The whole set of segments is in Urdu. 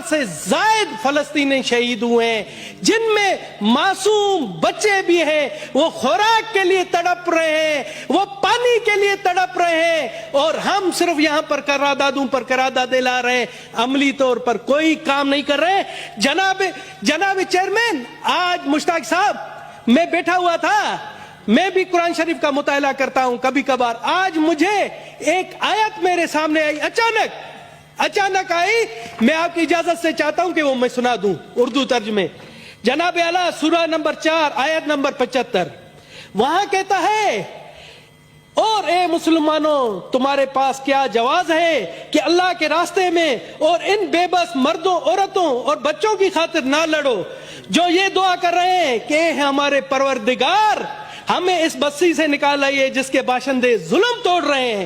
سے زائد فلسطینی شہید ہوئے ہیں، جن میں معصوم بچے بھی ہیں، وہ خوراک کے لیے تڑپ رہے ہیں، وہ پانی کے لیے تڑپ رہے ہیں، اور ہم صرف یہاں پر قراردادوں پر قراردادیں لا رہے ہیں، عملی طور پر کوئی کام نہیں کر رہے۔ جناب چیئرمین، آج مشتاق صاحب، میں بیٹھا ہوا تھا، میں بھی قرآن شریف کا مطالعہ کرتا ہوں کبھی کبھار، آج مجھے ایک آیت میرے سامنے آئی، اچانک آئی، میں آپ کی اجازت سے چاہتا ہوں کہ وہ میں سنا دوں اردو ترجمے۔ جناب اعلیٰ سورہ نمبر 4 آیت نمبر 75، وہاں کہتا ہے، اور اے مسلمانوں تمہارے پاس کیا جواز ہے کہ اللہ کے راستے میں اور ان بے بس مردوں، عورتوں اور بچوں کی خاطر نہ لڑو، جو یہ دعا کر رہے ہیں کہ اے ہمارے پروردگار ہمیں اس بستی سے نکال لائیے جس کے باشندے ظلم توڑ رہے ہیں،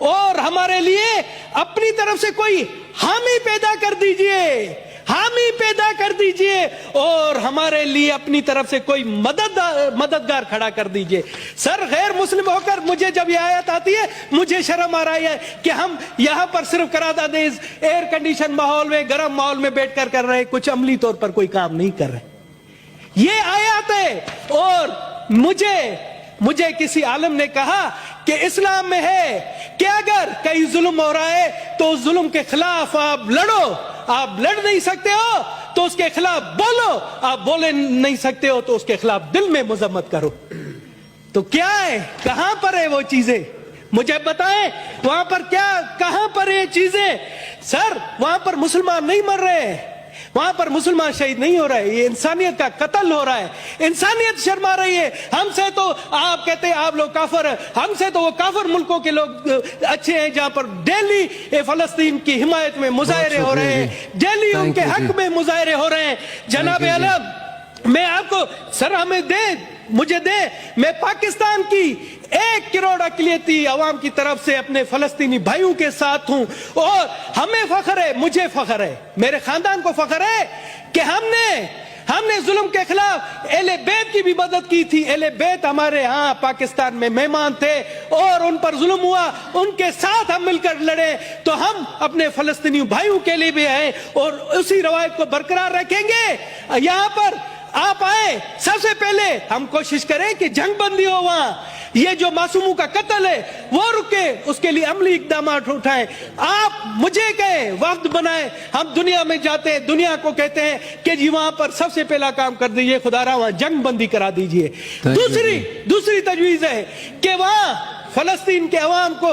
اور ہمارے لیے اپنی طرف سے کوئی حامی پیدا کر دیجئے، اور ہمارے لیے اپنی طرف سے کوئی مددگار کھڑا کر دیجئے۔ سر، غیر مسلم ہو کر مجھے جب یہ آیت آتی ہے، مجھے شرم آ رہی ہے کہ ہم یہاں پر صرف قراردادیں ایئر کنڈیشن ماحول میں، گرم ماحول میں بیٹھ کر رہے ہیں، کچھ عملی طور پر کوئی کام نہیں کر رہے۔ یہ آیات ہے، اور مجھے کسی عالم نے کہا کہ اسلام میں ہے کہ اگر کہیں ظلم ہو رہا ہے تو اس ظلم کے خلاف آپ لڑو، آپ لڑ نہیں سکتے ہو تو اس کے خلاف بولو، آپ بولے نہیں سکتے ہو تو اس کے خلاف دل میں مذمت کرو۔ تو کیا ہے، کہاں پر ہے وہ چیزیں؟ مجھے بتائیں وہاں پر کہاں پر یہ چیزیں؟ سر، وہاں پر مسلمان نہیں مر رہے، وہاں پر مسلمان شہید نہیں ہو رہے، یہ انسانیت کا قتل ہو رہا ہے، انسانیت شرما رہی ہے۔ ہم سے تو آپ کہتے ہیں آپ لوگ کافر ہیں، ہم سے تو وہ کافر ملکوں کے لوگ اچھے ہیں جہاں پر ڈیلی فلسطین کی حمایت میں مظاہرے ہو رہے ہیں، ڈیلی ان کے حق میں مظاہرے ہو رہے ہیں۔ جناب اعلیٰ، میں آپ کو، سر ہمیں مجھے دے، میں پاکستان کی 1 کروڑ اقلیتی عوام کی طرف سے اپنے فلسطینی بھائیوں کے ساتھ ہوں، اور ہمیں فخر ہے، مجھے فخر ہے، میرے خاندان کو فخر ہے کہ ہم نے ظلم کے خلاف اہل بیت کی بھی مدد کی تھی۔ اہل بیت ہمارے ہاں پاکستان میں مہمان تھے اور ان پر ظلم ہوا، ان کے ساتھ ہم مل کر لڑے، تو ہم اپنے فلسطینی بھائیوں کے لیے بھی ہیں اور اسی روایت کو برقرار رکھیں گے۔ یہاں پر آپ آئے، سب سے پہلے ہم کوشش کریں کہ جنگ بندی ہو، وہاں یہ جو معصوموں کا قتل ہے وہ رکے، اس کے لیے عملی اقدامات اٹھائیں۔ آپ مجھے کہیں، وفد بنائیں، ہم دنیا میں جاتے ہیں، دنیا کو کہتے ہیں کہ جی وہاں پر سب سے پہلا کام کر دیجئے، خدا را وہاں جنگ بندی کرا دیجئے۔ دوسری تجویز ہے کہ وہاں فلسطین کے عوام کو،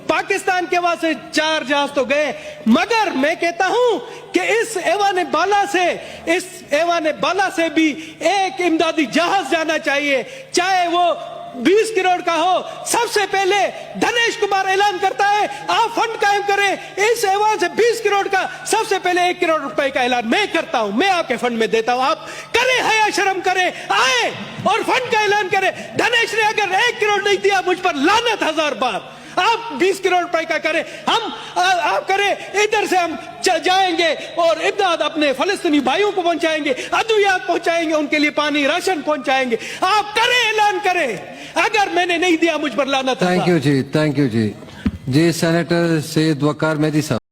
پاکستان کے وہاں سے 4 جہاز تو گئے، مگر میں کہتا ہوں کہ اس ایوان بالا سے بھی ایک امدادی جہاز جانا چاہیے، چاہے وہ 20 کروڑ کا ہو۔ سب سے پہلے دھنیش کمار اعلان کرتا ہے آپ فنڈ قائم کریں، اس ایوان سے 20 کروڑ کا، سب سے پہلے 1 کروڑ روپے کا اعلان میں کرتا ہوں، میں آپ کے فنڈ میں دیتا ہوں، آپ کریں، حیا شرم کریں، آئے اور فنڈ کا اعلان کریں۔ دھنیش نے اگر 1 کروڑ نہیں دیا، مجھ پر لعنت 1000 بار۔ آپ 20 کروڑ روپے کا کریں، آپ کریں، ادھر سے ہم جائیں گے اور امداد اپنے فلسطینی بھائیوں کو پہنچائیں گے، ادویات پہنچائیں گے، ان کے لیے پانی، راشن پہنچائیں گے۔ آپ کریں، اعلان کریں، اگر میں نے نہیں دیا مجھ پر لعنت۔ تھینک یو جی، تھینک یو جی۔ جی سینیٹر سید وقار مہدی صاحب۔